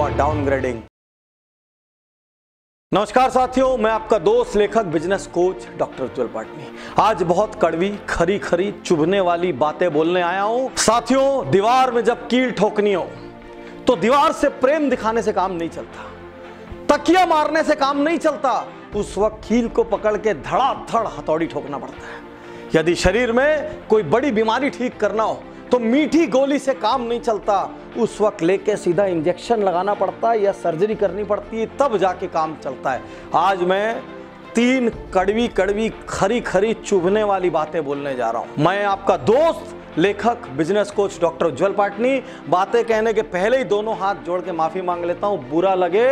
Are downgrading. नमस्कार साथियों, मैं आपका दोस्त लेखक बिजनेस कोच डॉक्टर उज्जवल पाटनी। आज बहुत कड़वी खरी खरी चुभने वाली बातें बोलने आया हूं। साथियों, दीवार में जब कील ठोकनी हो तो दीवार से प्रेम दिखाने से काम नहीं चलता, तकिया मारने से काम नहीं चलता। उस वक्त कील को पकड़ के धड़ाधड़ हथौड़ी ठोकना पड़ता है। यदि शरीर में कोई बड़ी बीमारी ठीक करना हो तो मीठी गोली से काम नहीं चलता, उस वक्त लेके सीधा इंजेक्शन लगाना पड़ता है या सर्जरी करनी पड़ती है, तब जाके काम चलता है। आज मैं 3 कड़वी कड़वी खरी खरी चुभने वाली बातें बोलने जा रहा हूं। मैं आपका दोस्त लेखक बिजनेस कोच डॉक्टर उज्जवल पाटनी। बातें कहने के पहले ही दोनों हाथ जोड़ के माफी मांग लेता हूं। बुरा लगे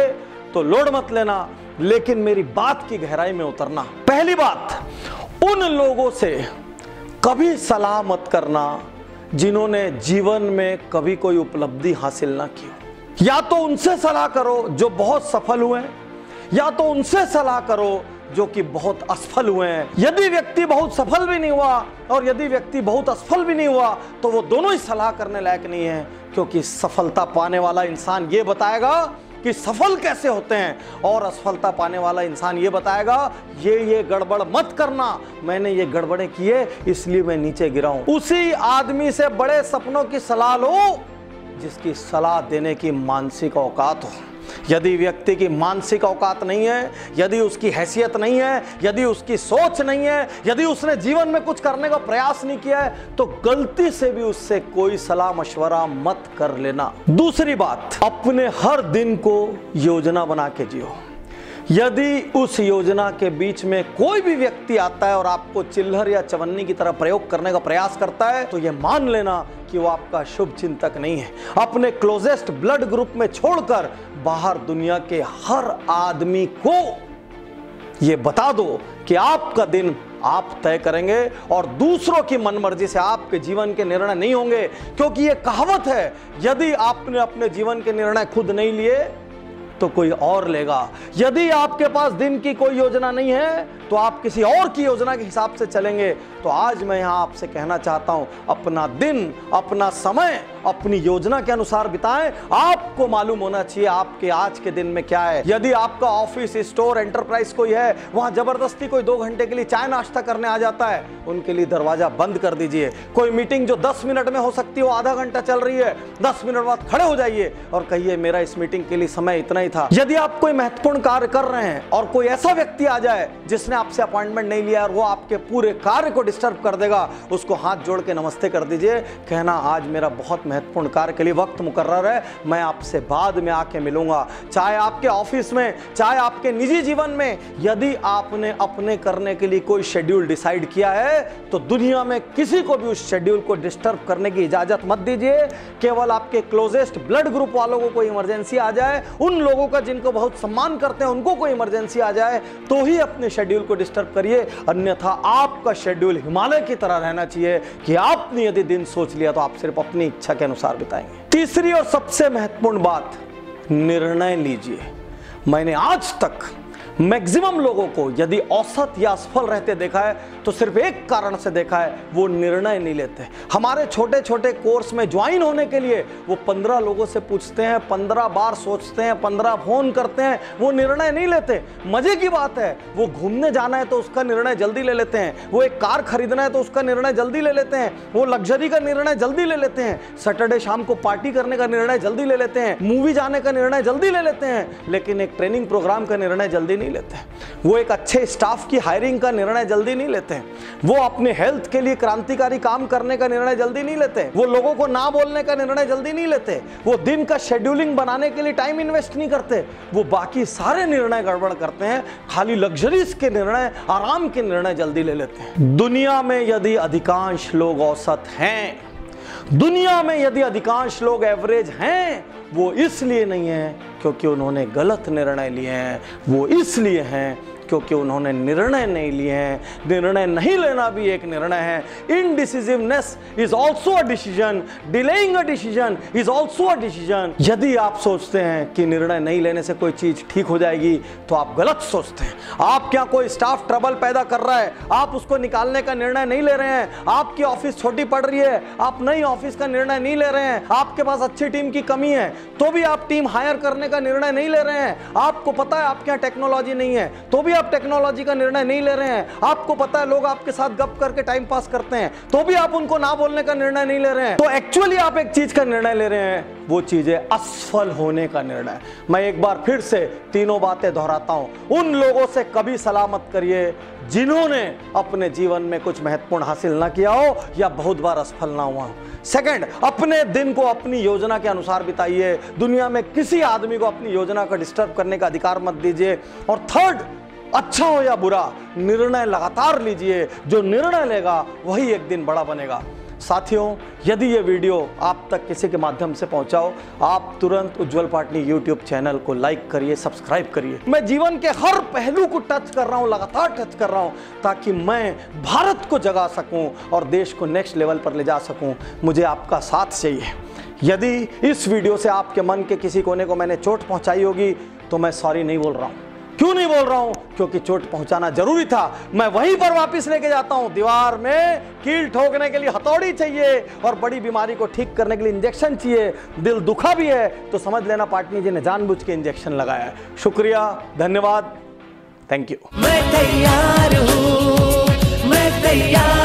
तो लोड मत लेना, लेकिन मेरी बात की गहराई में उतरना। पहली बात, उन लोगों से कभी सलाह मत करना जिन्होंने जीवन में कभी कोई उपलब्धि हासिल ना की। या तो उनसे सलाह करो जो बहुत सफल हुए हैं, या तो उनसे सलाह करो जो कि बहुत असफल हुए हैं। यदि व्यक्ति बहुत सफल भी नहीं हुआ और यदि व्यक्ति बहुत असफल भी नहीं हुआ तो वो दोनों ही सलाह करने लायक नहीं है, क्योंकि सफलता पाने वाला इंसान ये बताएगा कि सफल कैसे होते हैं और असफलता पाने वाला इंसान ये बताएगा ये गड़बड़ मत करना, मैंने ये गड़बड़े किए इसलिए मैं नीचे गिरा हूं। उसी आदमी से बड़े सपनों की सलाह लो जिसकी सलाह देने की मानसिक औकात हो। यदि व्यक्ति की मानसिक औकात नहीं है, यदि उसकी हैसियत नहीं है, यदि उसकी सोच नहीं है, यदि उसने जीवन में कुछ करने का प्रयास नहीं किया है, तो गलती से भी उससे कोई सलाह मशवरा मत कर लेना। दूसरी बात, अपने हर दिन को योजना बना के जियो। यदि उस योजना के बीच में कोई भी व्यक्ति आता है और आपको चिल्हर या चवन्नी की तरह प्रयोग करने का प्रयास करता है तो यह मान लेना कि वो आपका शुभ चिंतक नहीं है। अपने क्लोजेस्ट ब्लड ग्रुप में छोड़कर बाहर दुनिया के हर आदमी को यह बता दो कि आपका दिन आप तय करेंगे और दूसरों की मनमर्जी से आपके जीवन के निर्णय नहीं होंगे, क्योंकि यह कहावत है, यदि आपने अपने जीवन के निर्णय खुद नहीं लिए तो कोई और लेगा। यदि आपके पास दिन की कोई योजना नहीं है तो आप किसी और की योजना के हिसाब से चलेंगे। तो आज मैं यहां आपसे कहना चाहता हूं, अपना दिन, अपना समय अपनी योजना के अनुसार बिताएं। आपको मालूम होना चाहिए आपके आज के दिन में क्या है। यदि आपका ऑफिस, स्टोर, एंटरप्राइज कोई है, वहां जबरदस्ती कोई 2 घंटे के लिए चाय नाश्ता करने आ जाता है, उनके लिए दरवाजा बंद कर दीजिए। कोई मीटिंग जो 10 मिनट में हो सकती है वो आधा घंटा चल रही है, 10 मिनट बाद खड़े हो जाइए और कहिए मेरा इस मीटिंग के लिए समय इतना ही था। यदि आप कोई महत्वपूर्ण कार्य कर रहे हैं और कोई ऐसा व्यक्ति आ जाए जिसने आपसे अपॉइंटमेंट नहीं लिया और वो आपके पूरे कार्य को डिस्टर्ब कर देगा, उसको हाथ जोड़ के नमस्ते कर दीजिए। कहना आज मेरा बहुत महत्वपूर्ण कार्य के लिए वक्त मुकर्रर है, मैं आपसे बाद में आके मिलूंगा। चाहे आपके ऑफिस में, चाहे आपके निजी जीवन में, यदि आपने अपने करने के लिए कोई शेड्यूल डिसाइड किया है तो दुनिया में किसी को भी उस शेड्यूल को डिस्टर्ब करने की इजाजत मत दीजिए। केवल आपके क्लोजेस्ट ब्लड ग्रुप वालों को कोई इमरजेंसी आ जाए, उन लोगों का जिनको बहुत सम्मान करते हैं उनको कोई इमरजेंसी आ जाए तो ही अपने शेड्यूल को डिस्टर्ब करिए, अन्यथा आपका शेड्यूल हिमालय की तरह रहना चाहिए कि आपने यदि दिन सोच लिया तो आप सिर्फ अपनी इच्छा के अनुसार बिताएंगे। तीसरी और सबसे महत्वपूर्ण बात, निर्णय लीजिए। मैंने आज तक मैक्सिमम लोगों को यदि औसत या असफल रहते देखा है तो सिर्फ एक कारण से देखा है, वो निर्णय नहीं लेते। हमारे छोटे छोटे कोर्स में ज्वाइन होने के लिए वो 15 लोगों से पूछते हैं, 15 बार सोचते हैं, 15 फोन करते हैं, वो निर्णय नहीं लेते। मजे की बात है, वो घूमने जाना है तो उसका निर्णय जल्दी ले लेते हैं, वो एक कार खरीदना है तो उसका निर्णय जल्दी ले लेते हैं, वो लग्जरी का निर्णय जल्दी ले लेते हैं, सैटरडे शाम को पार्टी करने का निर्णय जल्दी ले लेते हैं, मूवी जाने का निर्णय जल्दी ले लेते हैं, लेकिन एक ट्रेनिंग प्रोग्राम का निर्णय जल्दी नहीं लेते। वो एक अच्छे स्टाफ की हायरिंग का निर्णय जल्दी नहीं लेते हैं, वो अपने हेल्थ के लिए क्रांतिकारी काम करने का निर्णय जल्दी नहीं लेते, वो लोगों को ना बोलने का निर्णय जल्दी नहीं लेते, वो दिन का शेड्यूलिंग बनाने के लिए टाइम इन्वेस्ट नहीं करते, वो बाकी सारे निर्णय गड़बड़ करते हैं, खाली लग्जरीज के निर्णय, आराम के निर्णय जल्दी ले लेते हैं। दुनिया में यदि अधिकांश लोग औसत हैं, दुनिया में यदि अधिकांश लोग एवरेज हैं, वो इसलिए नहीं है क्योंकि उन्होंने गलत निर्णय लिए हैं, वो इसलिए हैं क्योंकि उन्होंने निर्णय नहीं लिए हैं। निर्णय नहीं लेना भी एक निर्णय है। Indecisiveness is also a decision, delaying a decision is also a decision. यदि आप सोचते हैं कि निर्णय नहीं लेने से कोई चीज ठीक हो जाएगी तो आप गलत सोचते हैं। आप क्या कोई स्टाफ ट्रबल पैदा कर रहा है, आप उसको निकालने का निर्णय नहीं ले रहे हैं। आपकी ऑफिस छोटी पड़ रही है, आप नई ऑफिस का निर्णय नहीं ले रहे हैं। आपके पास अच्छी टीम की कमी है तो भी आप टीम हायर करने का निर्णय नहीं ले रहे हैं। आपको पता है आपके यहाँ टेक्नोलॉजी नहीं है तो भी आप टेक्नोलॉजी का निर्णय नहीं ले रहे हैं। आपको पता है लोग आपके साथ गप करके टाइम पास करते हैं तो भी आप उनको ना बोलने का निर्णय नहीं ले रहे हैं। तो एक्चुअली आप एक चीज का निर्णय ले रहे हैं, वो चीज है असफल होने का निर्णय। मैं एक बार फिर से तीनों बातें दोहराता हूं। उन लोगों से कभी सलाह मत करिए जिन्होंने अपने जीवन में कुछ महत्वपूर्ण हासिल ना किया हो या बहुत बार असफल ना हुआ हो। सेकंड, अपने दिन को अपनी योजना के अनुसार बिताइए। दुनिया में किसी आदमी को अपनी योजना को डिस्टर्ब करने का अधिकार मत दीजिए। और थर्ड, अच्छा हो या बुरा, निर्णय लगातार लीजिए। जो निर्णय लेगा वही एक दिन बड़ा बनेगा। साथियों, यदि ये वीडियो आप तक किसी के माध्यम से पहुंचाओ, आप तुरंत उज्जवल पाटनी यूट्यूब चैनल को लाइक करिए, सब्सक्राइब करिए। मैं जीवन के हर पहलू को टच कर रहा हूं, लगातार टच कर रहा हूं, ताकि मैं भारत को जगा सकूं और देश को नेक्स्ट लेवल पर ले जा सकूं। मुझे आपका साथ चाहिए। यदि इस वीडियो से आपके मन के किसी कोने को मैंने चोट पहुंचाई होगी तो मैं सॉरी नहीं बोल रहा हूं। क्यों नहीं बोल रहा हूं? क्योंकि चोट पहुंचाना जरूरी था। मैं वहीं पर वापस लेके जाता हूं। दीवार में कील ठोकने के लिए हथौड़ी चाहिए और बड़ी बीमारी को ठीक करने के लिए इंजेक्शन चाहिए। दिल दुखा भी है तो समझ लेना पाटनी जी ने जानबूझ के इंजेक्शन लगाया है। शुक्रिया, धन्यवाद, थैंक यू। मैं तैयार हूं, मैं तैयार